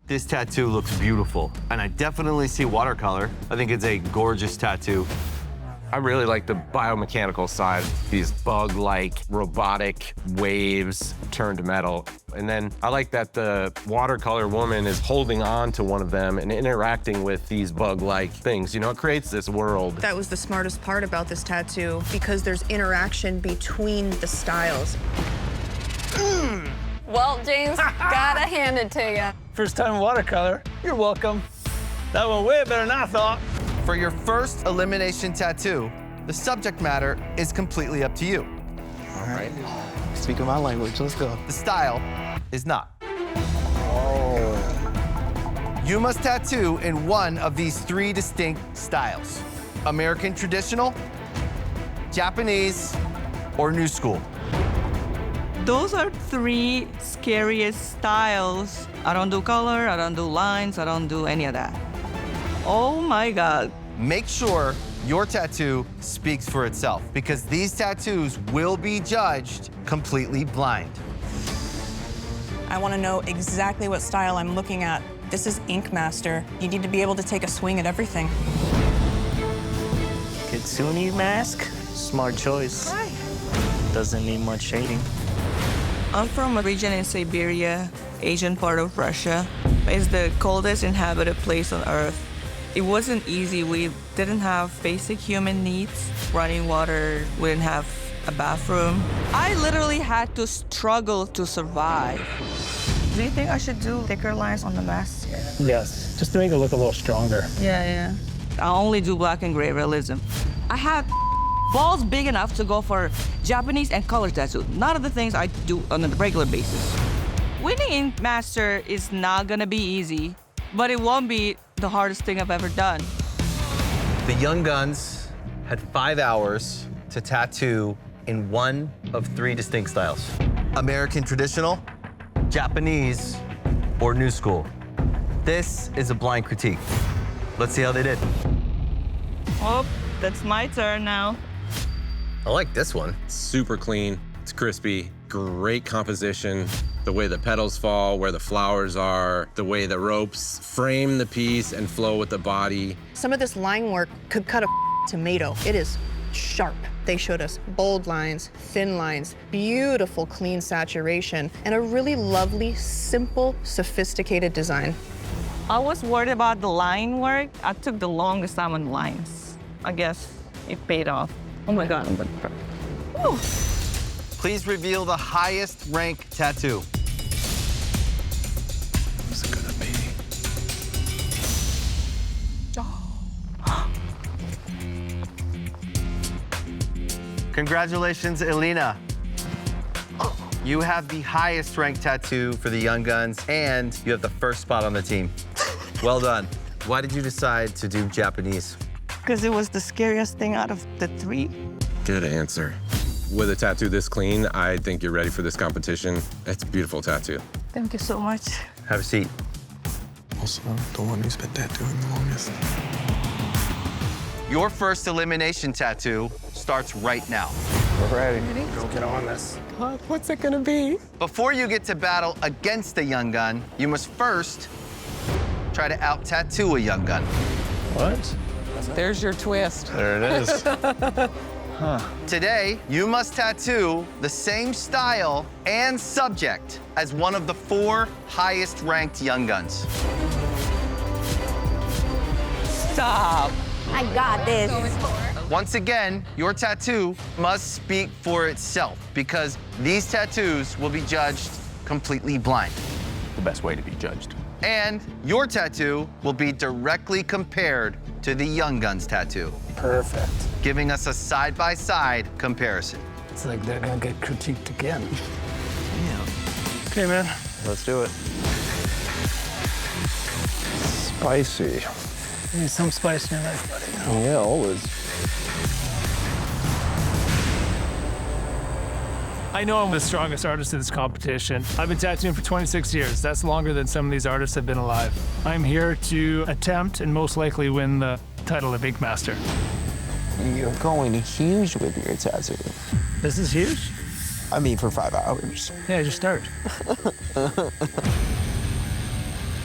This tattoo looks beautiful, and I definitely see watercolor. I think it's a gorgeous tattoo. I really like the biomechanical side. These bug-like robotic waves turned to metal. And then I like that the watercolor woman is holding on to one of them and interacting with these bug-like things. You know, it creates this world. That was the smartest part about this tattoo, because there's interaction between the styles. Well, James, gotta hand it to you. First time watercolor. You're welcome. That went way better than I thought. For your first elimination tattoo, the subject matter is completely up to you. All right. Speaking my language, let's go. The style is not. You must tattoo in one of these 3 distinct styles: American traditional, Japanese, or new school. Those are 3 scariest styles. I don't do color, I don't do lines, I don't do any of that. Oh my God. Make sure your tattoo speaks for itself, because these tattoos will be judged completely blind. I want to know exactly what style I'm looking at. This is Ink Master. You need to be able to take a swing at everything. Kitsune mask, smart choice. Hi. Doesn't need much shading. I'm from a region in Siberia, Asian part of Russia. It's the coldest inhabited place on Earth. It wasn't easy. We didn't have basic human needs, running water, we didn't have a bathroom. I literally had to struggle to survive. Do you think I should do thicker lines on the mask? Yes, just to make it look a little stronger. Yeah. I only do black and gray realism. I have balls big enough to go for Japanese and color tattoo. None of the things I do on a regular basis. Winning Ink Master is not gonna be easy, but it won't be the hardest thing I've ever done. The Young Guns had 5 hours to tattoo in one of 3 distinct styles: American traditional, Japanese, or new school. This is a blind critique. Let's see how they did. Oh, that's my turn now. I like this one. Super clean, it's crispy, great composition. The way the petals fall, where the flowers are, the way the ropes frame the piece and flow with the body. Some of this line work could cut a tomato. It is sharp. They showed us bold lines, thin lines, beautiful clean saturation, and a really lovely, simple, sophisticated design. I was worried about the line work. I took the longest time on lines. I guess it paid off. Oh my God, I'm gonna cry. Woo. Please reveal the highest rank tattoo. What's it gonna be? Congratulations, Elena. You have the highest ranked tattoo for the Young Guns, and you have the first spot on the team. Well done. Why did you decide to do Japanese? Because it was the scariest thing out of the 3. Good answer. With a tattoo this clean, I think you're ready for this competition. It's a beautiful tattoo. Thank you so much. Have a seat. Also, the one who's been tattooing the longest. Your first elimination tattoo starts right now. We're ready. Let's get on this. What's it gonna be? Before you get to battle against a Young Gun, you must first try to out-tattoo a Young Gun. What? There's your twist. There it is. Today, you must tattoo the same style and subject as one of the 4 highest ranked Young Guns. Stop. I got this. Once again, your tattoo must speak for itself, because these tattoos will be judged completely blind. The best way to be judged. And your tattoo will be directly compared to the Young Guns tattoo, Perfect. giving us a side-by-side comparison. It's like they're gonna get critiqued again. Yeah. Okay, man. Let's do it. Spicy. Need some spice in your life, buddy. Yeah, always. I know I'm the strongest artist in this competition. I've been tattooing for 26 years. That's longer than some of these artists have been alive. I'm here to attempt and most likely win the title of Ink Master. You're going huge with your tattoo. This is huge? I mean, for 5 hours. Yeah, just start.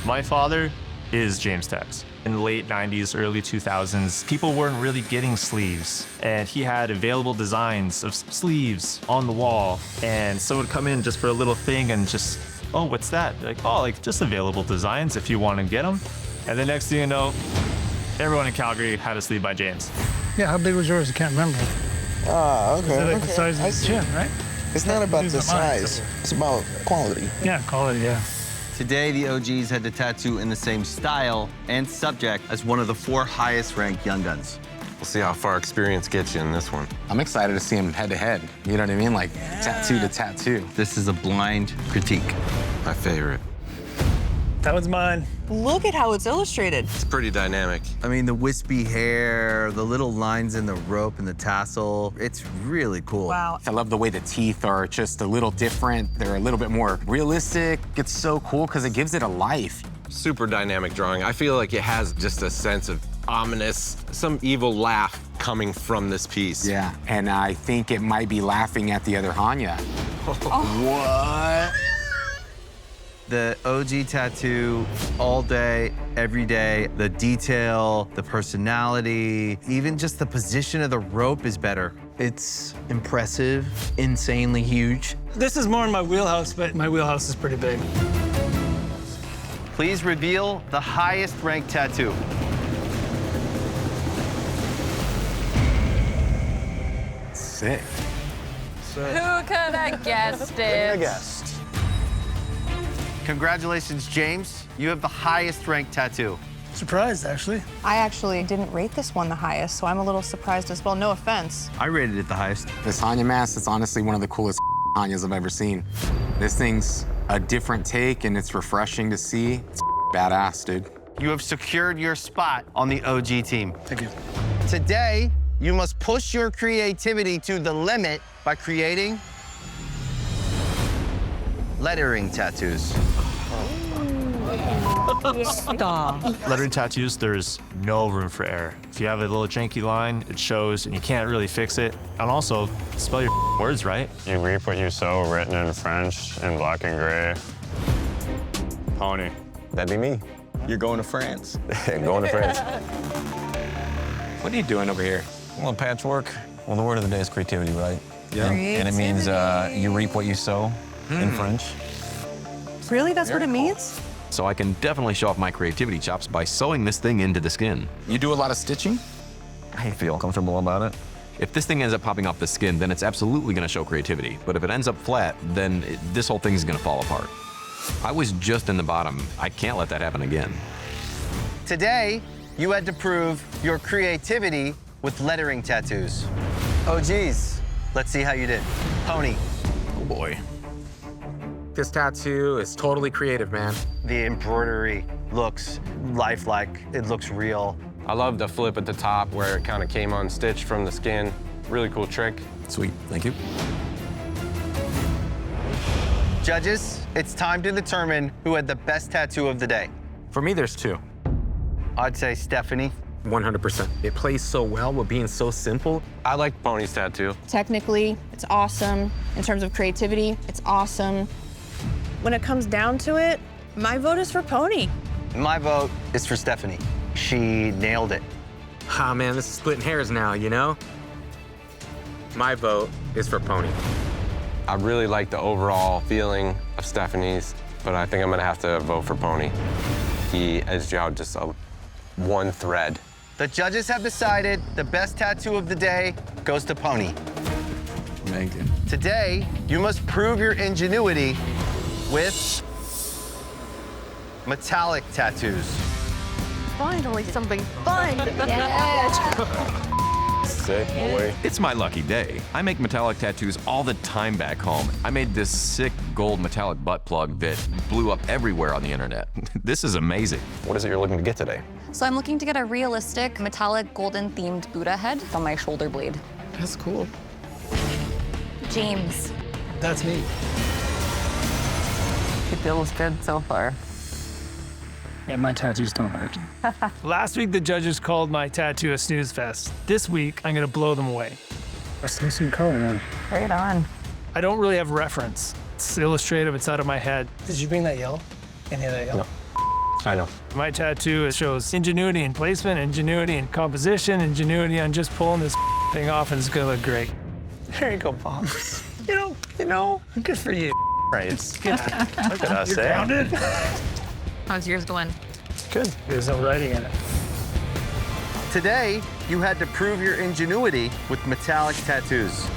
My father is James Tex. In the late 90s, early 2000s, people weren't really getting sleeves. And he had available designs of sleeves on the wall. And someone would come in just for a little thing and just, oh, what's that? Like, oh, like just available designs if you want to get them. And the next thing you know, everyone in Calgary had a sleeve by James. Yeah, how big was yours? I can't remember. Ah, okay. Is it like the size of the chin, right? It's not about the size. It's about quality. Yeah, quality, yeah. Today, the OGs had the tattoo in the same style and subject as one of the 4 highest ranked Young Guns. We'll see how far experience gets you in this one. I'm excited to see him head to head. You know what I mean? Like tattoo to tattoo. This is a blind critique. My favorite. That one's mine. Look at how it's illustrated. It's pretty dynamic. I mean, the wispy hair, the little lines in the rope and the tassel, it's really cool. Wow. I love the way the teeth are just a little different. They're a little bit more realistic. It's so cool because it gives it a life. Super dynamic drawing. I feel like it has just a sense of ominous, some evil laugh coming from this piece. Yeah, and I think it might be laughing at the other Hanya. What? The OG tattoo, all day, every day. The detail, the personality, even just the position of the rope is better. It's impressive, insanely huge. This is more in my wheelhouse, but my wheelhouse is pretty big. Please reveal the highest ranked tattoo. Sick. Who could have guessed it? Congratulations, James. You have the highest ranked tattoo. Surprised, actually. I actually didn't rate this one the highest, so I'm a little surprised as well. No offense. I rated it the highest. This Hanya mask is honestly one of the coolest Hanyas I've ever seen. This thing's a different take and it's refreshing to see. It's badass, dude. You have secured your spot on the OG team. Thank you. Today, you must push your creativity to the limit by creating lettering tattoos. Stop. Lettering tattoos, there's no room for error. If you have a little janky line, it shows and you can't really fix it. And also, spell your words right. You reap what you sow, written in French, in black and gray. Pony. That'd be me. You're going to France. Going to France. What are you doing over here? Well, patchwork. Well, the word of the day is creativity, right? Yeah. And it means you reap what you sow in French. Really? That's what it means? So I can definitely show off my creativity chops by sewing this thing into the skin. You do a lot of stitching? I feel comfortable about it. If this thing ends up popping off the skin, then it's absolutely gonna show creativity. But if it ends up flat, then this whole thing is gonna fall apart. I was just in the bottom. I can't let that happen again. Today, you had to prove your creativity with lettering tattoos. Oh, geez. Let's see how you did. Pony. Oh boy. This tattoo is totally creative, man. The embroidery looks lifelike. It looks real. I love the flip at the top where it kind of came unstitched from the skin. Really cool trick. Sweet, thank you. Judges, it's time to determine who had the best tattoo of the day. For me, there's 2. I'd say Stephanie. 100%. It plays so well with being so simple. I like Pony's tattoo. Technically, it's awesome. In terms of creativity, it's awesome. When it comes down to it, my vote is for Pony. My vote is for Stephanie. She nailed it. Ah, man, this is splitting hairs now, you know? My vote is for Pony. I really like the overall feeling of Stephanie's, but I think I'm gonna have to vote for Pony. He edged out just one thread. The judges have decided the best tattoo of the day goes to Pony. Megan. Today, you must prove your ingenuity with metallic tattoos. Finally, something fun. Yes. Sick boy. It's my lucky day. I make metallic tattoos all the time back home. I made this sick gold metallic butt plug that blew up everywhere on the internet. This is amazing. What is it you're looking to get today? So I'm looking to get a realistic metallic golden themed Buddha head on my shoulder blade. That's cool. James. That's me. It feels good so far. Yeah, my tattoos don't hurt. Last week, the judges called my tattoo a snooze fest. This week, I'm gonna blow them away. Let's see some color, man. Right on. I don't really have reference. It's illustrative, it's out of my head. Did you bring that yellow? Any of that yellow? I know. My tattoo, it shows ingenuity in placement, ingenuity in composition, ingenuity on just pulling this thing off, and it's gonna look great. There you go, Bob. you know, good for you. Right. Look at us, You're grounded. How's yours going? Good. There's no writing in it. Today, you had to prove your ingenuity with metallic tattoos.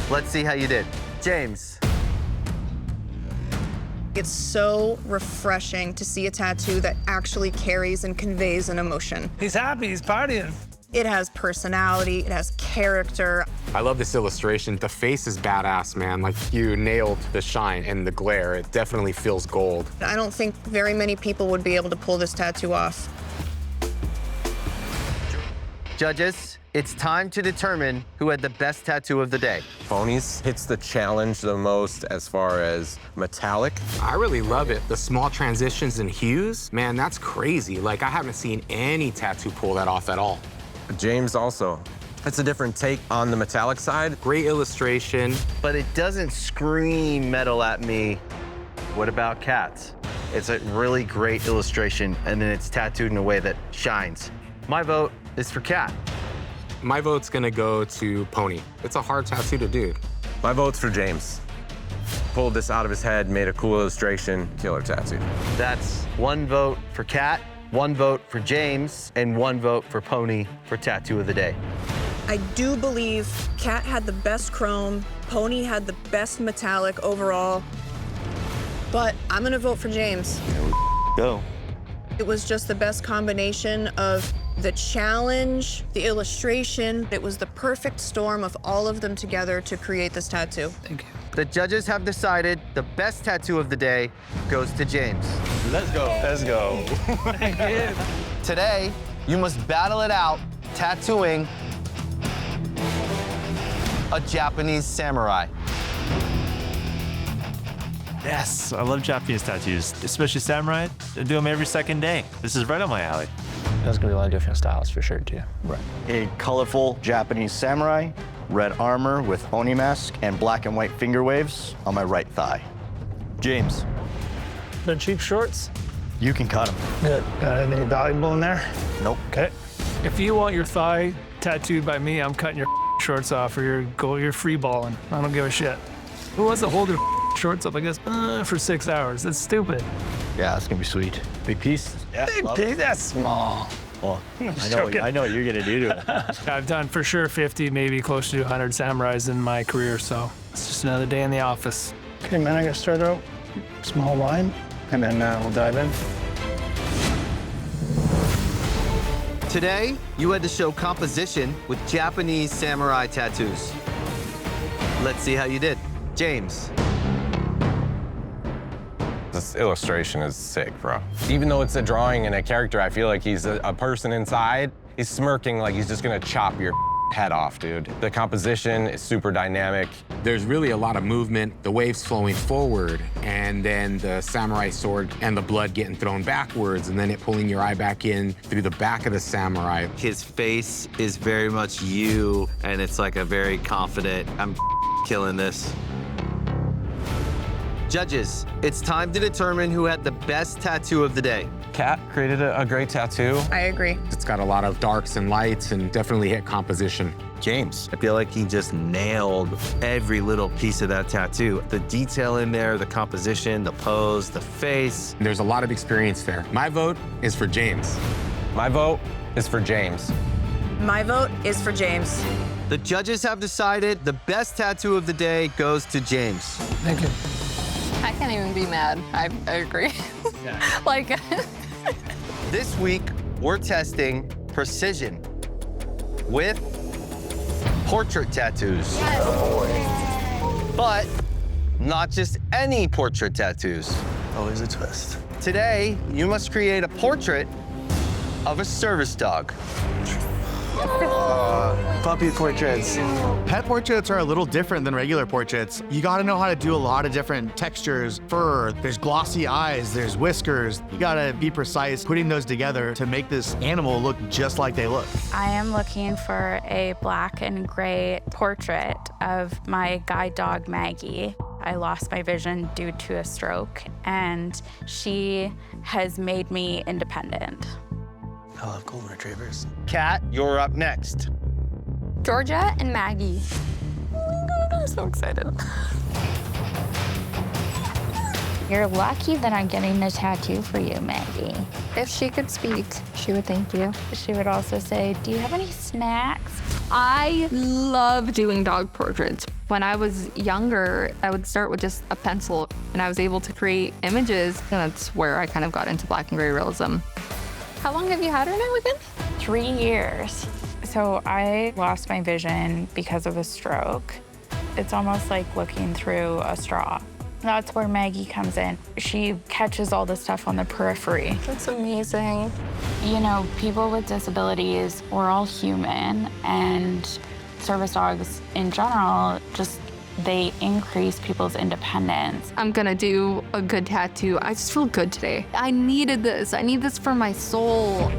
Let's see how you did. James. It's so refreshing to see a tattoo that actually carries and conveys an emotion. He's happy, he's partying. It has personality, it has character. I love this illustration. The face is badass, man. Like, you nailed the shine and the glare. It definitely feels gold. I don't think very many people would be able to pull this tattoo off. Judges, it's time to determine who had the best tattoo of the day. Ponies hits the challenge the most as far as metallic. I really love it. The small transitions and hues, man, that's crazy. Like, I haven't seen any tattoo pull that off at all. James also. It's a different take on the metallic side. Great illustration. But it doesn't scream metal at me. What about Kat's? It's a really great illustration, and then it's tattooed in a way that shines. My vote is for Kat. My vote's gonna go to Pony. It's a hard tattoo to do. My vote's for James. Pulled this out of his head, made a cool illustration, killer tattoo. That's 1 vote for Kat, 1 vote for James, and 1 vote for Pony for tattoo of the day. I do believe Kat had the best chrome, Pony had the best metallic overall, but I'm gonna vote for James. Go. It was just the best combination of the challenge, the illustration. It was the perfect storm of all of them together to create this tattoo. Thank you. The judges have decided the best tattoo of the day goes to James. Let's go. Let's go. Today, you must battle it out tattooing a Japanese samurai. Yes, I love Japanese tattoos, especially samurai. I do them every second day. This is right up my alley. There's gonna be a lot of different styles for sure, too. Right. A colorful Japanese samurai, red armor with Oni mask, and black and white finger waves on my right thigh. James. The cheap shorts? You can cut them. Good. Got anything valuable in there? Nope. Okay. If you want your thigh tattooed by me, I'm cutting your shorts off, or you're free balling. I don't give a shit. Who wants to hold their shorts up like this for 6 hours? That's stupid. Yeah, that's gonna be sweet. Big piece? Yeah. Big pig, that's small. Well, I know what you're gonna do to it. I've done for sure 50, maybe close to 100 samurais in my career, so it's just another day in the office. Okay, man, I gotta start out small line, and then we'll dive in. Today, you had to show composition with Japanese samurai tattoos. Let's see how you did. James. This illustration is sick, bro. Even though it's a drawing and a character, I feel like he's a person inside. He's smirking like he's just gonna chop your head off, dude. The composition is super dynamic. There's really a lot of movement, the waves flowing forward, and then the samurai sword and the blood getting thrown backwards, and then it pulling your eye back in through the back of the samurai. His face is very much you, and it's like a very confident, I'm killing this. Judges, it's time to determine who had the best tattoo of the day. Kat created a great tattoo. I agree. It's got a lot of darks and lights and definitely hit composition. James, I feel like he just nailed every little piece of that tattoo. The detail in there, the composition, the pose, the face. There's a lot of experience there. My vote is for James. My vote is for James. My vote is for James. The judges have decided the best tattoo of the day goes to James. Thank you. I can't even be mad. I agree. Like, This week, we're testing precision with portrait tattoos. But not just any portrait tattoos. Always a twist. Today, you must create a portrait of a service dog. Puppy portraits. Pet portraits are a little different than regular portraits. You gotta know how to do a lot of different textures. Fur, there's glossy eyes, there's whiskers. You gotta be precise putting those together to make this animal look just like they look. I am looking for a black and gray portrait of my guide dog, Maggie. I lost my vision due to a stroke, and she has made me independent. I love golden retrievers. Kat, you're up next. Georgia and Maggie. Oh my God, I'm so excited. You're lucky that I'm getting a tattoo for you, Maggie. If she could speak, she would thank you. She would also say, do you have any snacks? I love doing dog portraits. When I was younger, I would start with just a pencil, and I was able to create images, and that's where I kind of got into black and gray realism. How long have you had her now again? 3 years. So I lost my vision because of a stroke. It's almost like looking through a straw. That's where Maggie comes in. She catches all the stuff on the periphery. That's amazing. You know, people with disabilities, we're all human, and service dogs in general, just they increase people's independence. I'm gonna do a good tattoo. I just feel good today. I needed this. I need this for my soul.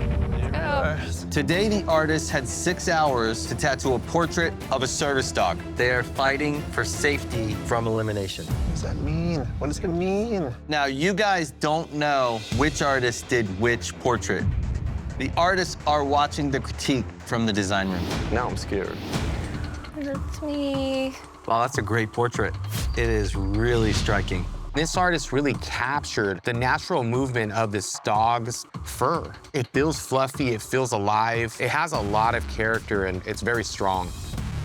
Today, the artist had 6 hours to tattoo a portrait of a service dog. They are fighting for safety from elimination. What does that mean? What does it mean? Now, you guys don't know which artist did which portrait. The artists are watching the critique from the design room. Now I'm scared. That's me. Wow, that's a great portrait. It is really striking. This artist really captured the natural movement of this dog's fur. It feels fluffy, it feels alive. It has a lot of character and it's very strong.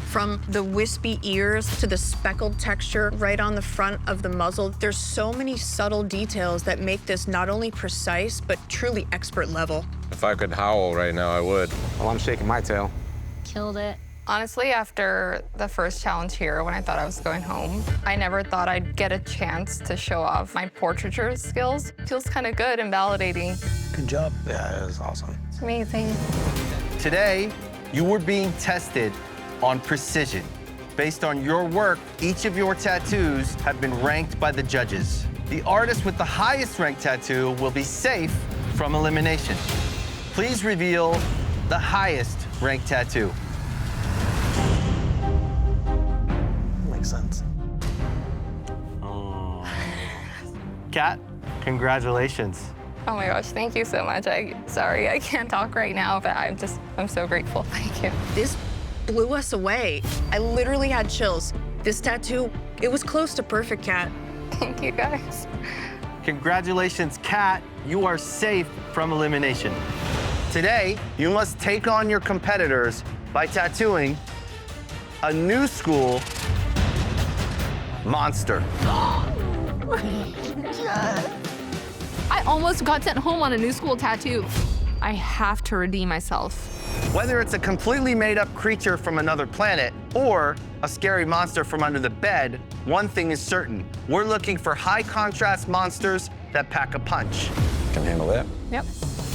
From the wispy ears to the speckled texture right on the front of the muzzle, there's so many subtle details that make this not only precise, but truly expert level. If I could howl right now, I would. Well, I'm shaking my tail. Killed it. Honestly, after the first challenge here, when I thought I was going home, I never thought I'd get a chance to show off my portraiture skills. Feels kind of good and validating. Good job. Yeah, it was awesome. It's amazing. Today, you were being tested on precision. Based on your work, each of your tattoos have been ranked by the judges. The artist with the highest ranked tattoo will be safe from elimination. Please reveal the highest ranked tattoo. Makes sense. Kat, congratulations. Oh my gosh, thank you so much. Sorry, I can't talk right now, but I'm so grateful. Thank you. This blew us away. I literally had chills. This tattoo, it was close to perfect, Kat. Thank you, guys. Congratulations, Kat. You are safe from elimination. Today, you must take on your competitors by tattooing a new school monster. I almost got sent home on a new school tattoo. I have to redeem myself. Whether it's a completely made-up creature from another planet or a scary monster from under the bed, one thing is certain. We're looking for high-contrast monsters that pack a punch. Can handle that. Yep.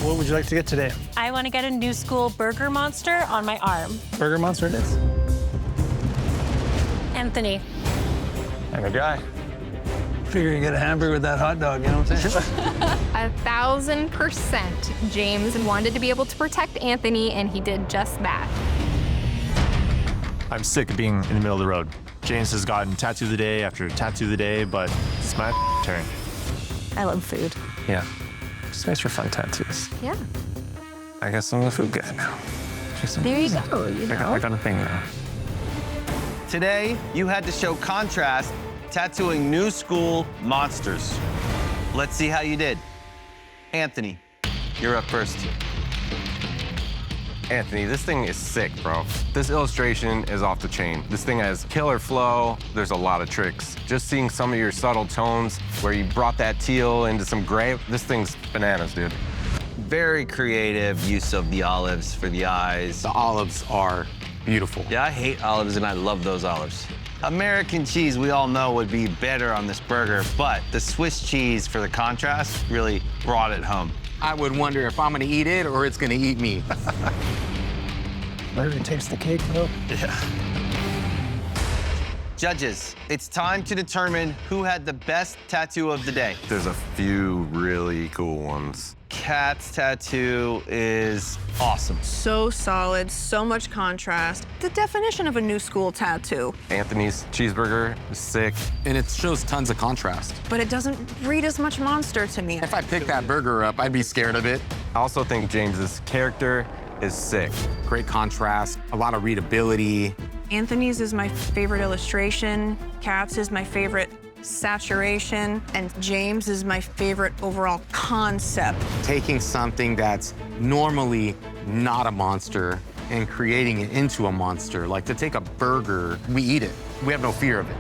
What would you like to get today? I want to get a new school burger monster on my arm. Burger monster it is. Anthony. I'm a guy. Figure you get a hamburger with that hot dog, you know what I'm saying? 1000%. James wanted to be able to protect Anthony, and he did just that. I'm sick of being in the middle of the road. James has gotten tattoo of the day after tattoo of the day, but it's my turn. I love food. Yeah. It's nice for fun tattoos. Yeah. I guess I'm the food guy now. There you go, you know. I got a thing now. Today, you had to show contrast tattooing new school monsters. Let's see how you did. Anthony, you're up first. Anthony, this thing is sick, bro. This illustration is off the chain. This thing has killer flow. There's a lot of tricks. Just seeing some of your subtle tones where you brought that teal into some gray, this thing's bananas, dude. Very creative use of the olives for the eyes. The olives are beautiful. Yeah, I hate olives and I love those olives. American cheese, we all know, would be better on this burger, but the Swiss cheese for the contrast really brought it home. I would wonder if I'm gonna eat it or it's gonna eat me. Whatever takes the cake, though. Yeah. Judges, it's time to determine who had the best tattoo of the day. There's a few really cool ones. Kat's tattoo is awesome. So solid, so much contrast. The definition of a new school tattoo. Anthony's cheeseburger is sick. And it shows tons of contrast. But it doesn't breed as much monster to me. If I picked that burger up, I'd be scared of it. I also think James's character is sick. Great contrast, a lot of readability. Anthony's is my favorite illustration. Kat's is my favorite saturation. And James is my favorite overall concept. Taking something that's normally not a monster and creating it into a monster. Like to take a burger, we eat it. We have no fear of it.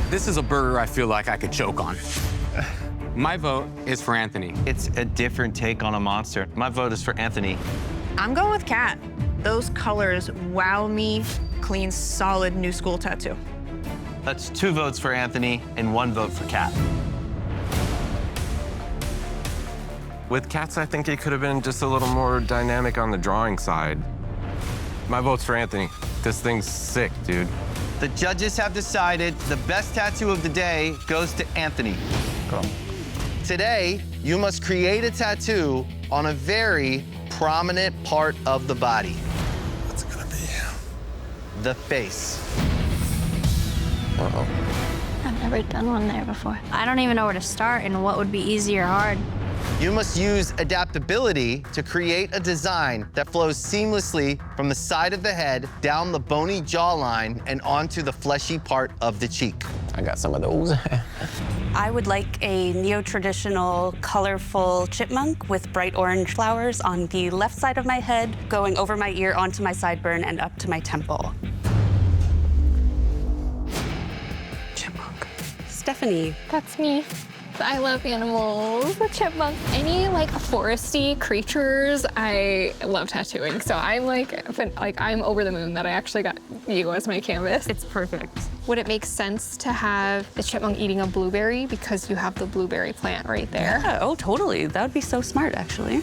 This is a burger I feel like I could choke on. My vote is for Anthony. It's a different take on a monster. My vote is for Anthony. I'm going with Kat. Those colors wow me. Clean, solid new school tattoo. That's 2 votes for Anthony and 1 vote for Kat. With Kat's, I think it could have been just a little more dynamic on the drawing side. My vote's for Anthony. This thing's sick, dude. The judges have decided the best tattoo of the day goes to Anthony. Go. Today, you must create a tattoo on a very prominent part of the body. What's it gonna be? The face. Uh-oh. I've never done one there before. I don't even know where to start and what would be easy or hard. You must use adaptability to create a design that flows seamlessly from the side of the head, down the bony jawline, and onto the fleshy part of the cheek. I got some of those. I would like a neo-traditional, colorful chipmunk with bright orange flowers on the left side of my head, going over my ear, onto my sideburn, and up to my temple. Chipmunk. Stephanie. That's me. I love animals, the chipmunk. Any like foresty creatures, I love tattooing. So I'm I'm over the moon that I actually got you as my canvas. It's perfect. Would it make sense to have the chipmunk eating a blueberry because you have the blueberry plant right there? Yeah, oh, totally. That would be so smart, actually.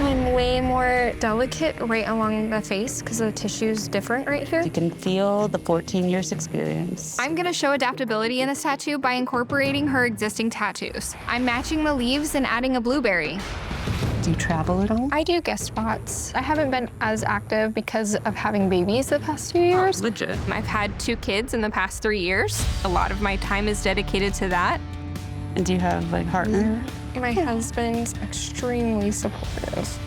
I'm way more delicate right along the face because the tissue's different right here. You can feel the 14 years experience. I'm gonna show adaptability in this tattoo by incorporating her existing tattoos. I'm matching the leaves and adding a blueberry. Do you travel at all? I do guest spots. I haven't been as active because of having babies the past 2 years. Oh, legit. I've had 2 kids in the past 3 years. A lot of my time is dedicated to that. And do you have a partner? My husband's extremely supportive.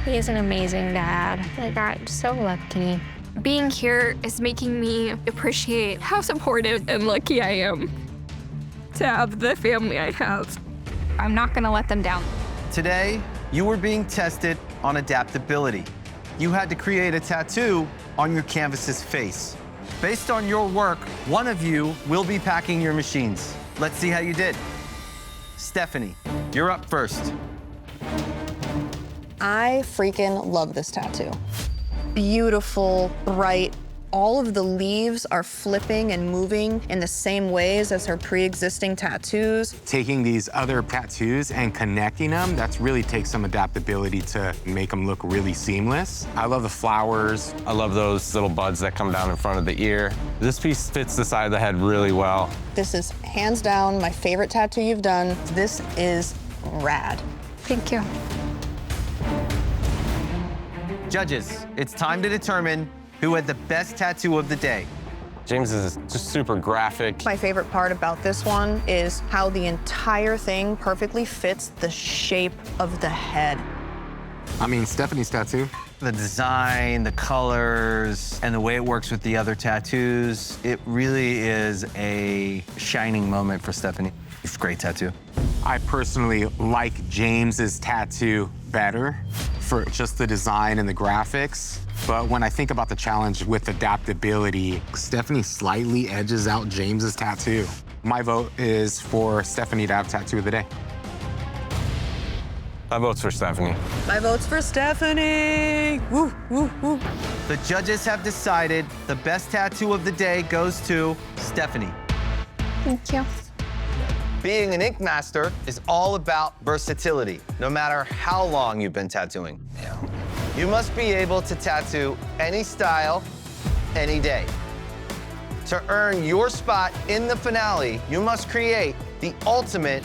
He is an amazing dad. I got so lucky. Being here is making me appreciate how supportive and lucky I am to have the family I have. I'm not gonna let them down. Today, you were being tested on adaptability. You had to create a tattoo on your canvas's face. Based on your work, one of you will be packing your machines. Let's see how you did. Stephanie, you're up first. I freaking love this tattoo. Beautiful, bright. All of the leaves are flipping and moving in the same ways as her pre-existing tattoos. Taking these other tattoos and connecting them, that's really takes some adaptability to make them look really seamless. I love the flowers. I love those little buds that come down in front of the ear. This piece fits the side of the head really well. This is hands down my favorite tattoo you've done. This is rad. Thank you. Judges, it's time to determine who had the best tattoo of the day. James is just super graphic. My favorite part about this one is how the entire thing perfectly fits the shape of the head. I mean, Stephanie's tattoo. The design, the colors, and the way it works with the other tattoos, it really is a shining moment for Stephanie. It's a great tattoo. I personally like James's tattoo better for just the design and the graphics. But when I think about the challenge with adaptability, Stephanie slightly edges out James's tattoo. My vote is for Stephanie to have tattoo of the day. My vote's for Stephanie. My vote's for Stephanie. Woo, woo, woo. The judges have decided the best tattoo of the day goes to Stephanie. Thank you. Being an ink master is all about versatility, no matter how long you've been tattooing. You must be able to tattoo any style, any day. To earn your spot in the finale, you must create the ultimate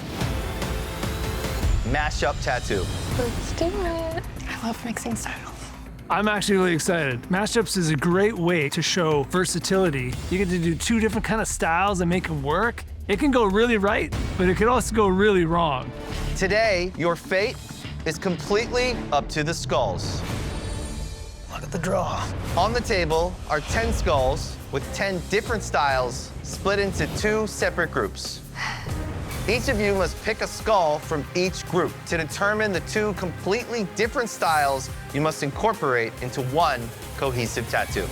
mashup tattoo. Let's do it. I love mixing styles. I'm actually really excited. Mashups is a great way to show versatility. You get to do two different kind of styles and make it work. It can go really right, but it can also go really wrong. Today, your fate is completely up to the skulls. Look at the draw. On the table are 10 skulls with 10 different styles split into 2 separate groups. Each of you must pick a skull from each group. To determine the 2 completely different styles, you must incorporate into one cohesive tattoo.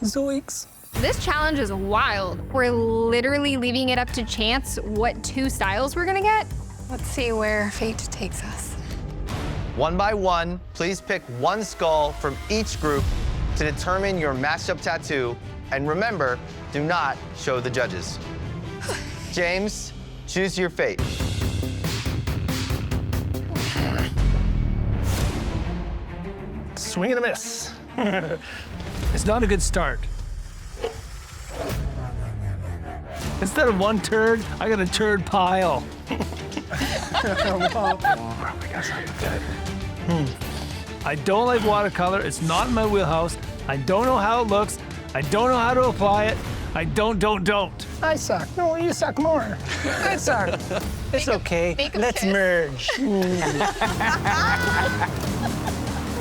Zoinks. This challenge is wild. We're literally leaving it up to chance what 2 styles we're gonna get. Let's see where fate takes us. One by one, please pick one skull from each group to determine your mashup tattoo. And remember, do not show the judges. James, choose your fate. Swing and a miss. It's not a good start. Instead of one turd, I got a turd pile. I don't like watercolor. It's not in my wheelhouse. I don't know how it looks. I don't know how to apply it. I don't. I suck. No, you suck more. I suck. It's okay. Let's merge.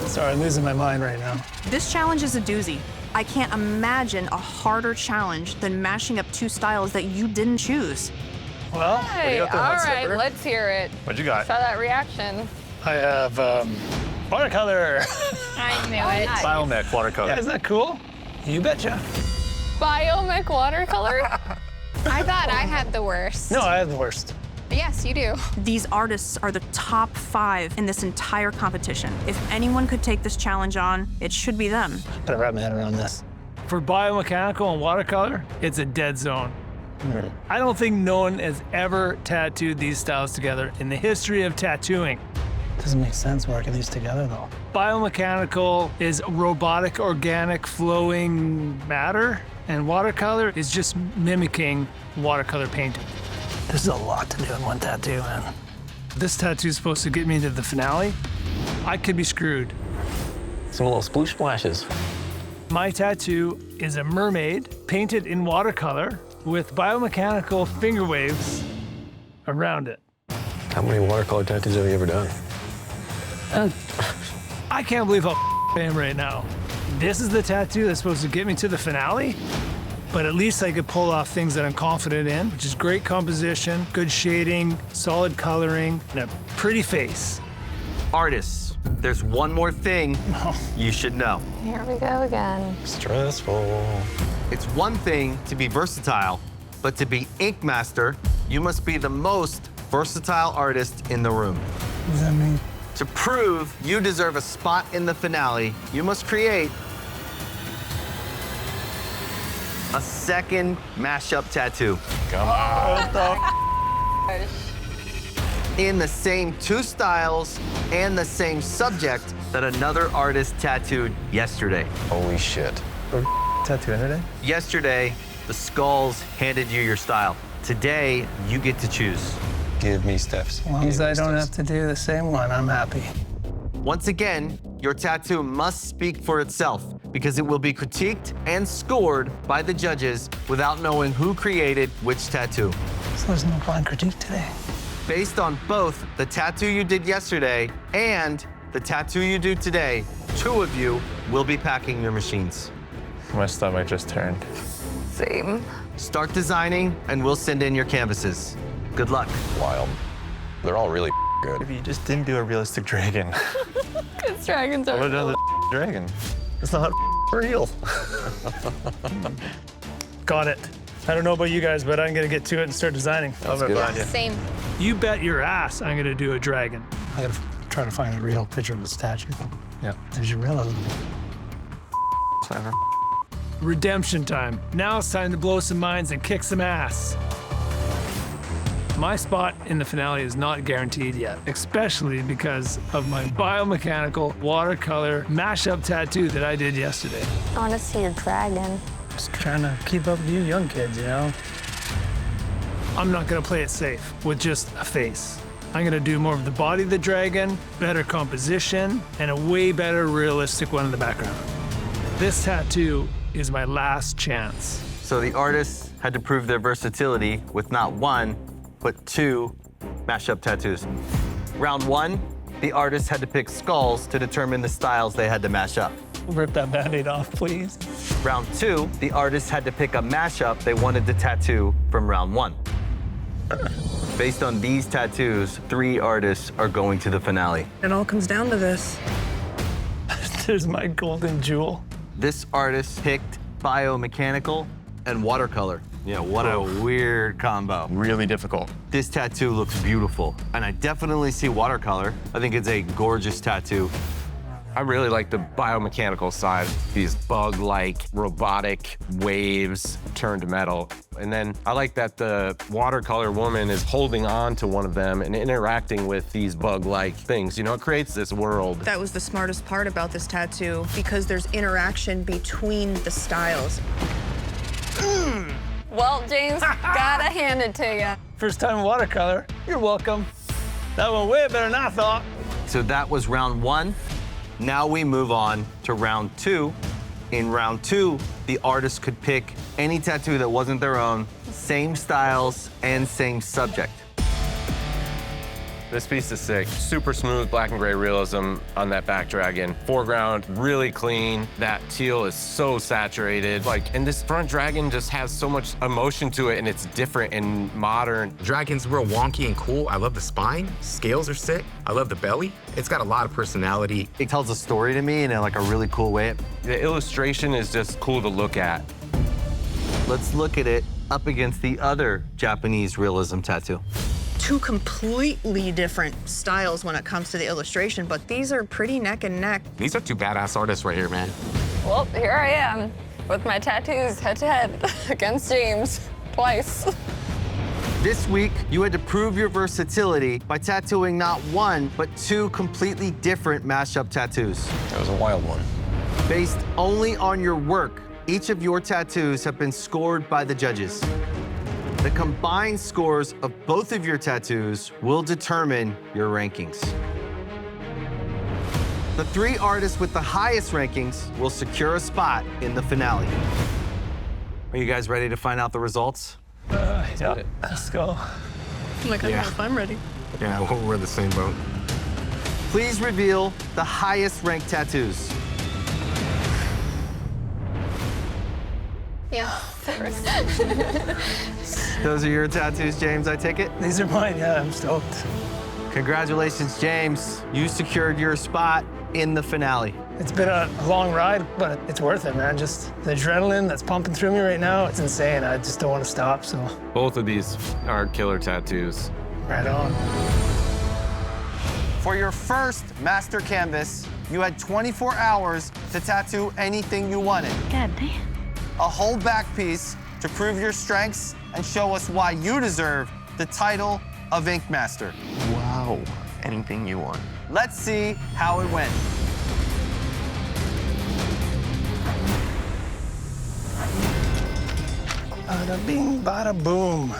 Sorry, I'm losing my mind right now. This challenge is a doozy. I can't imagine a harder challenge than mashing up 2 styles that you didn't choose. Well, Hey, all right, let's hear it. What'd you got? Saw that reaction. I have watercolor. I knew it. Biomech watercolor. Yeah, isn't that cool? You betcha. Biomech watercolor? I thought I had the worst. No, I have the worst. Yes, you do. These artists are the top 5 in this entire competition. If anyone could take this challenge on, it should be them. Gotta wrap my head around this. For biomechanical and watercolor, it's a dead zone. I don't think no one has ever tattooed these styles together in the history of tattooing. Doesn't make sense working these together, though. Biomechanical is robotic, organic, flowing matter, and watercolor is just mimicking watercolor painting. This is a lot to do in one tattoo, man. This tattoo is supposed to get me into the finale. I could be screwed. Some little sploosh splashes. My tattoo is a mermaid painted in watercolor with biomechanical finger waves around it. How many watercolor tattoos have you ever done? I can't believe how I am right now. This is the tattoo that's supposed to get me to the finale, but at least I could pull off things that I'm confident in, which is great composition, good shading, solid coloring, and a pretty face. Artists, there's one more thing you should know. Here we go again. Stressful. It's one thing to be versatile, but to be Ink Master, you must be the most versatile artist in the room. What does that mean? To prove you deserve a spot in the finale, you must create a second mashup tattoo. Come on. In the same 2 styles and the same subject that another artist tattooed yesterday. Holy shit. Tattooing today? Yesterday, the skulls handed you your style. Today, you get to choose. Give me Steph's. As long as I don't have to do the same one, I'm happy. Once again, your tattoo must speak for itself because it will be critiqued and scored by the judges without knowing who created which tattoo. So there's no blind critique today. Based on both the tattoo you did yesterday and the tattoo you do today, 2 of you will be packing your machines. My stomach just turned. Same. Start designing and we'll send in your canvases. Good luck. Wild. They're all really good. If you just didn't do a realistic dragon. Because dragons I are would have done the dragon. It's not real. Got it. I don't know about you guys, but I'm gonna get to it and start designing. I'll be behind you. Same. You bet your ass I'm gonna do a dragon. I gotta try to find a real picture of the statue. Yeah. There's your realism. Clever. Redemption time. Now it's time to blow some minds and kick some ass. My spot in the finale is not guaranteed yet, especially because of my biomechanical watercolor mashup tattoo that I did yesterday. I want to see a dragon. Just trying to keep up with you young kids, you know? I'm not gonna play it safe with just a face. I'm gonna do more of the body of the dragon, better composition, and a way better realistic one in the background. This tattoo is my last chance. So the artists had to prove their versatility with not one, but two mashup tattoos. Round one, the artists had to pick skulls to determine the styles they had to mash up. Rip that Band-Aid off, please. Round two, the artists had to pick a mashup they wanted to tattoo from round one. Based on these tattoos, 3 artists are going to the finale. It all comes down to this. There's my golden jewel. This artist picked biomechanical and watercolor. Yeah, what a weird combo. Really difficult. This tattoo looks beautiful, and I definitely see watercolor. I think it's a gorgeous tattoo. I really like the biomechanical side. These bug-like robotic waves turned to metal. And then I like that the watercolor woman is holding on to one of them and interacting with these bug-like things. You know, it creates this world. That was the smartest part about this tattoo because there's interaction between the styles. Well, James, gotta hand it to you. First time watercolor. You're welcome. That went way better than I thought. So that was round one. Now we move on to round two. In round two, the artist could pick any tattoo that wasn't their own, same styles and same subject. This piece is sick. Super smooth black and gray realism on that back dragon. Foreground, really clean. That teal is so saturated. And this front dragon just has so much emotion to it, and it's different and modern. Dragon's real wonky and cool. I love the spine. Scales are sick. I love the belly. It's got a lot of personality. It tells a story to me in a really cool way. The illustration is just cool to look at. Let's look at it up against the other Japanese realism tattoo. 2 completely different styles when it comes to the illustration, but these are pretty neck and neck. These are 2 badass artists right here, man. Well, here I am with my tattoos head-to-head against James twice. This week, you had to prove your versatility by tattooing not 1, but 2 completely different mashup tattoos. That was a wild one. Based only on your work, each of your tattoos have been scored by the judges. The combined scores of both of your tattoos will determine your rankings. The 3 artists with the highest rankings will secure a spot in the finale. Are you guys ready to find out the results? Yeah, let's go. I don't know if I'm ready. Yeah, we're in the same boat. Please reveal the highest ranked tattoos. Yeah. Those are your tattoos, James, I take it? These are mine, yeah, I'm stoked. Congratulations, James. You secured your spot in the finale. It's been a long ride, but it's worth it, man. Just the adrenaline that's pumping through me right now, it's insane. I just don't want to stop, so. Both of these are killer tattoos. Right on. For your first master canvas, you had 24 hours to tattoo anything you wanted. God damn. A whole back piece to prove your strengths and show us why you deserve the title of Ink Master. Wow. Anything you want. Let's see how it went. Bada bing, bada boom.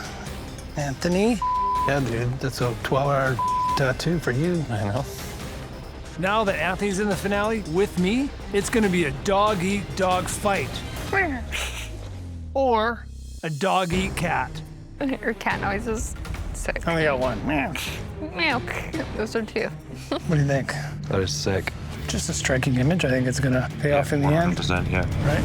Anthony? Yeah, dude, that's a 12-hour tattoo for you. I know. Now that Anthony's in the finale with me, it's gonna be a dog-eat-dog fight. Or a dog-eat-cat. Your cat noises. Sick. I only got one. Meow. Meow. Those are 2. What do you think? That is sick. Just a striking image. I think it's gonna pay off in the end. 100%, yeah. Right?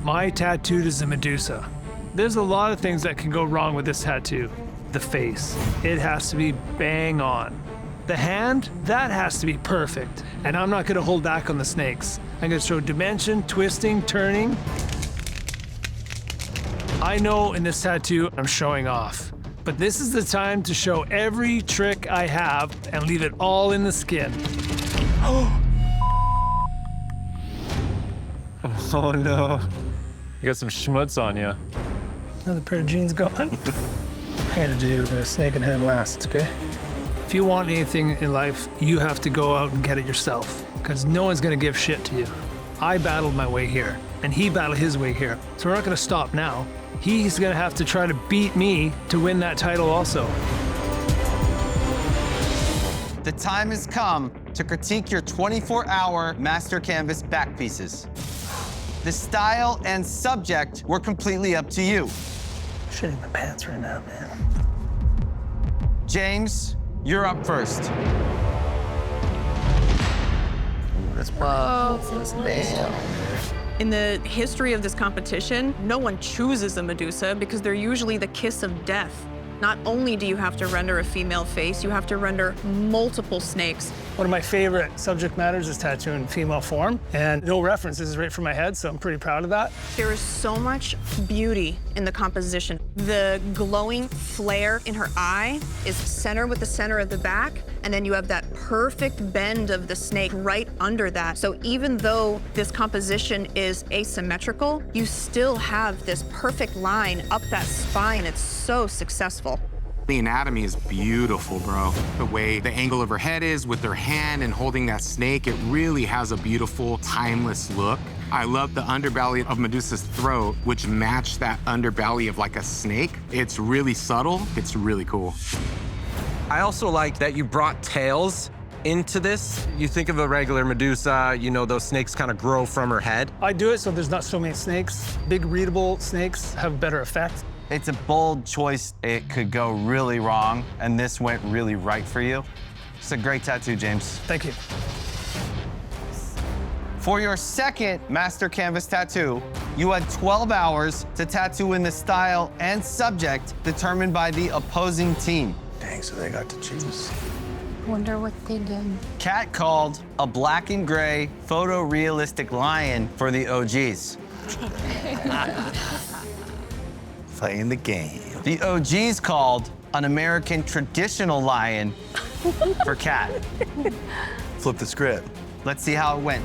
My tattoo is a Medusa. There's a lot of things that can go wrong with this tattoo. The face. It has to be bang on. The hand, that has to be perfect. And I'm not gonna hold back on the snakes. I'm gonna show dimension, twisting, turning. I know in this tattoo, I'm showing off. But this is the time to show every trick I have and leave it all in the skin. Oh no. You got some schmutz on you. Another pair of jeans gone. I gotta do the snake and head last, okay? If you want anything in life, you have to go out and get it yourself, because no one's gonna give shit to you. I battled my way here. and he battled his way here. So we're not gonna stop now. He's gonna have to try to beat me to win that title also. The time has come to critique your 24-hour master canvas back pieces. The style and subject were completely up to you. Shitting my pants right now, man. James, you're up first. Whoa. In the history of this competition, no one chooses a Medusa because they're usually the kiss of death. Not only do you have to render a female face, you have to render multiple snakes. One of my favorite subject matters is tattooing female form, and no reference. This is right from my head, so I'm pretty proud of that. There is so much beauty in the composition. The glowing flare in her eye is center with the center of the back, and then you have that perfect bend of the snake right under that. So even though this composition is asymmetrical, you still have this perfect line up that spine. It's so successful. The anatomy is beautiful, bro. The way the angle of her head is with her hand and holding that snake, it really has a beautiful, timeless look. I love the underbelly of Medusa's throat, which matched that underbelly of like a snake. It's really subtle. It's really cool. I also like that you brought tails into this. You think of a regular Medusa, you know, those snakes kind of grow from her head. I do it so there's not so many snakes. Big readable snakes have better effect. It's a bold choice. It could go really wrong, and this went really right for you. It's a great tattoo, James. Thank you. For your second master canvas tattoo, you had 12 hours to tattoo in the style and subject determined by the opposing team. Dang, so they got to choose. Wonder what they did. Kat called a black and gray photorealistic lion for the OGs. Playing the game. The OGs called an American traditional lion for Kat. Flip the script. Let's see how it went.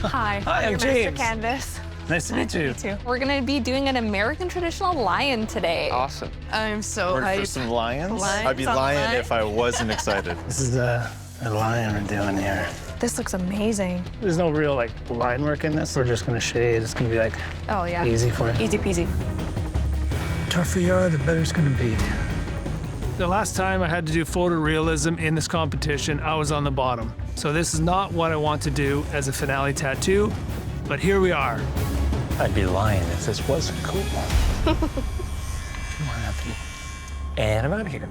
Hi, Hi, I'm your James. Master Canvas. Nice to meet you. Too. We're gonna be doing an American traditional lion today. Awesome. I'm so Work for hyped. some lions? Lions I'd be on lying line. if I wasn't excited. This is a lion we're doing here. This looks amazing. There's no real like line work in this. We're just gonna shade. It's gonna be like Oh yeah. easy for you. Easy peasy. The tougher you are, the better it's gonna be. The last time I had to do photorealism in this competition, I was on the bottom. So this is not what I want to do as a finale tattoo, but here we are. I'd be lying if this wasn't cool. And I'm out of here.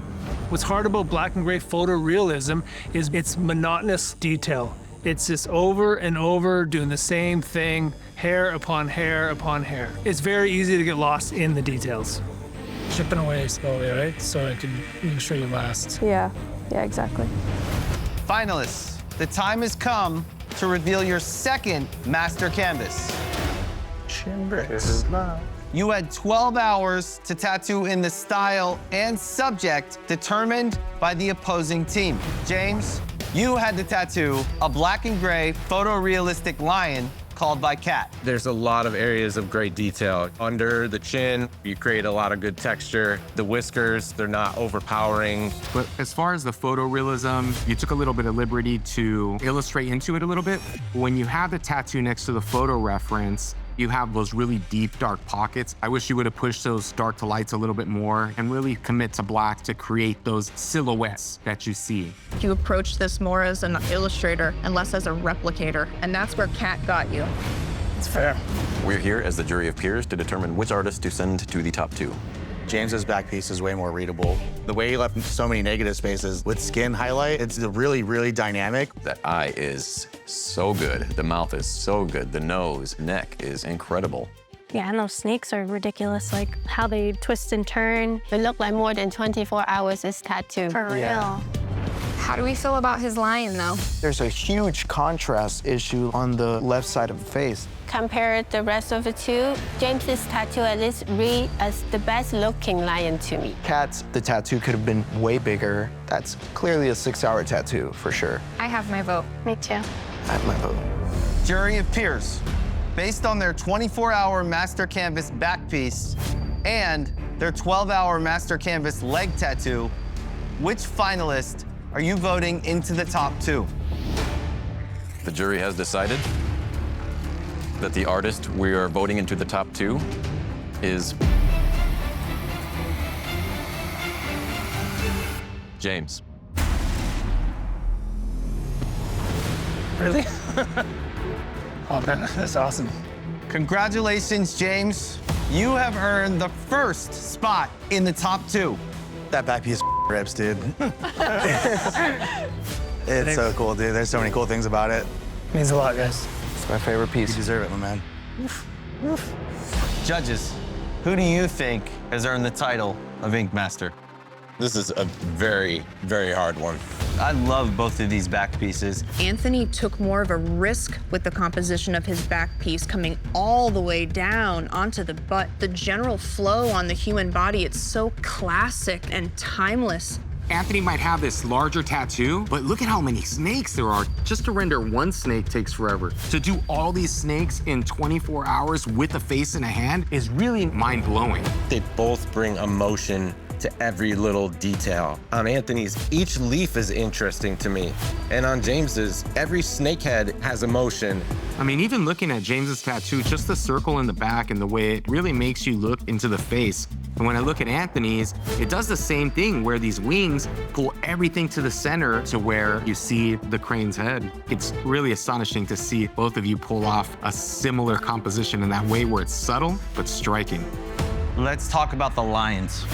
What's hard about black and gray photorealism is its monotonous detail. It's just over and over doing the same thing, hair upon hair upon hair. It's very easy to get lost in the details. Chipping away slowly, right? So I can make sure you last. Yeah. Yeah, exactly. Finalists, the time has come to reveal your second master canvas. This is not. You had 12 hours to tattoo in the style and subject determined by the opposing team. James, you had to tattoo a black and gray photorealistic lion called by Kat. There's a lot of areas of great detail. Under the chin, you create a lot of good texture. The whiskers, they're not overpowering. But as far as the photorealism, you took a little bit of liberty to illustrate into it a little bit. When you have the tattoo next to the photo reference, you have those really deep, dark pockets. I wish you would have pushed those dark to lights a little bit more and really commit to black to create those silhouettes that you see. You approach this more as an illustrator and less as a replicator, and that's where Kat got you. It's fair. We're here as the jury of peers to determine which artist to send to the top two. James's back piece is way more readable. The way he left so many negative spaces with skin highlight, it's really, really dynamic. That eye is so good. The mouth is so good. The nose, neck is incredible. Yeah, and those snakes are ridiculous, like how they twist and turn. It looked like more than 24 hours is tattoo. For real. Yeah. How do we feel about his lion, though? There's a huge contrast issue on the left side of the face. Compared the rest of the two, James's tattoo at least read as the best looking lion to me. Kat's, the tattoo could have been way bigger. That's clearly a 6-hour tattoo, for sure. I have my vote. Me too. I have my vote. Jury of peers, based on their 24-hour master canvas back piece and their 12-hour master canvas leg tattoo, which finalist are you voting into the top two? The jury has decided that the artist we are voting into the top 2 is James. Really? Oh man, that's awesome. Congratulations, James. You have earned the first spot in the top 2. That back piece rips, dude. It's so cool, dude. There's so many cool things about it. Means a lot, guys. It's my favorite piece. You deserve it, my man. Judges, who do you think has earned the title of Ink Master? This is a very, very hard one. I love both of these back pieces. Anthony took more of a risk with the composition of his back piece, coming all the way down onto the butt. The general flow on the human body, it's so classic and timeless. Anthony might have this larger tattoo, but look at how many snakes there are. Just to render one snake takes forever. To do all these snakes in 24 hours with a face and a hand is really mind-blowing. They both bring emotion to every little detail. On Anthony's, each leaf is interesting to me. And on James's, every snakehead has emotion. I mean, even looking at James's tattoo, just the circle in the back and the way it really makes you look into the face. And when I look at Anthony's, it does the same thing where these wings pull everything to the center to where you see the crane's head. It's really astonishing to see both of you pull off a similar composition in that way where it's subtle but striking. Let's talk about the lions.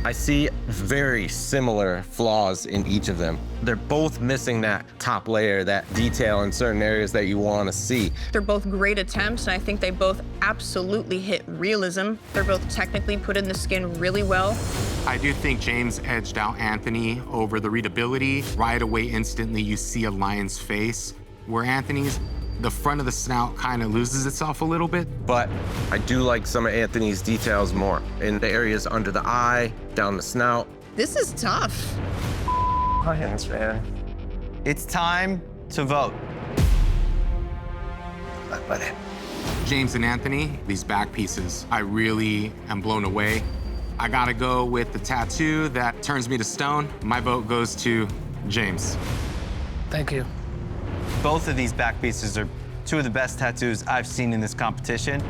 I see very similar flaws in each of them. They're both missing that top layer, that detail in certain areas that you want to see. They're both great attempts, and I think they both absolutely hit realism. They're both technically put in the skin really well. I do think James edged out Anthony over the readability. Right away, instantly, you see a lion's face, where Anthony's, the front of the snout kind of loses itself a little bit. But I do like some of Anthony's details more in the areas under the eye, down the snout. This is tough. Lions, man. It's time to vote. James and Anthony, these back pieces, I really am blown away. I gotta go with the tattoo that turns me to stone. My vote goes to James. Thank you. Both of these back pieces are 2 of the best tattoos I've seen in this competition.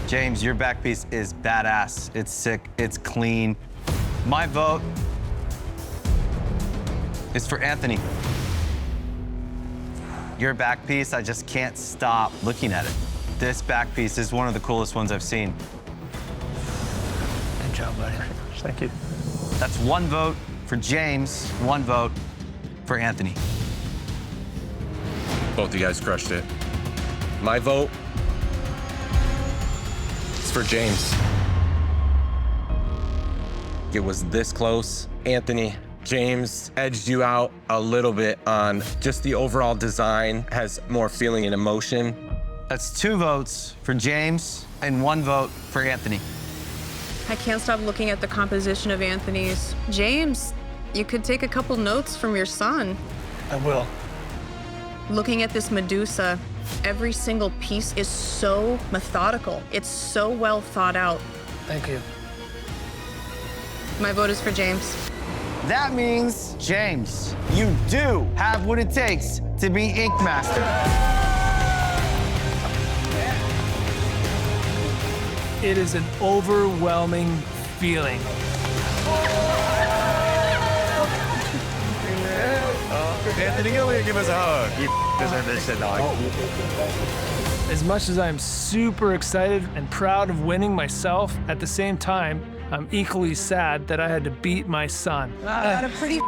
James, your back piece is badass. It's sick, it's clean. My vote is for Anthony. Your back piece, I just can't stop looking at it. This back piece is one of the coolest ones I've seen. Good job, buddy. Thank you. That's 1 vote for James, 1 vote for Anthony. Both of you guys crushed it. My vote is for James. It was this close. Anthony, James edged you out a little bit on just the overall design, has more feeling and emotion. That's 2 votes for James and 1 vote for Anthony. I can't stop looking at the composition of Anthony's. James, you could take a couple notes from your son. I will. Looking at this Medusa, every single piece is so methodical. It's so well thought out. Thank you. My vote is for James. That means, James, you do have what it takes to be Ink Master. It is an overwhelming feeling. Anthony, go here, give us a hug. You deserve this shit, dog. As much as I'm super excited and proud of winning myself, at the same time, I'm equally sad that I had to beat my son. You got a pretty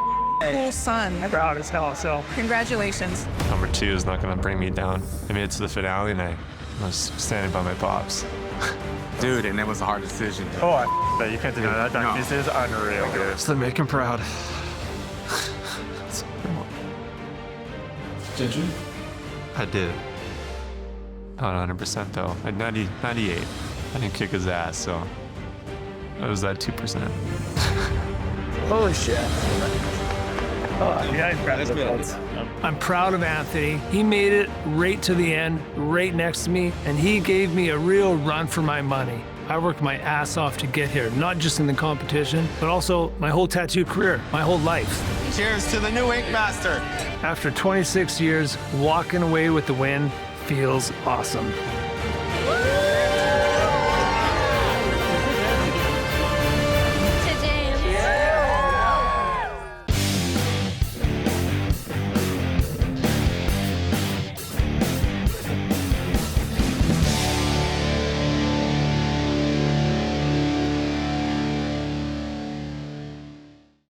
cool son. I'm proud as hell, so. Congratulations. Number 2 is not gonna bring me down. I made it to the finale and I was standing by my pops. Dude, and it was a hard decision. Oh, but you can't deny that. No. This is unreal, dude. Just to make him proud. Did you? I did. Not 100% though. At 98. I didn't kick his ass, so it was that 2%. Holy shit. Oh, yeah, I'm proud of Anthony. He made it right to the end, right next to me, and he gave me a real run for my money. I worked my ass off to get here, not just in the competition, but also my whole tattoo career, my whole life. Cheers to the new ink master. After 26 years, walking away with the win feels awesome.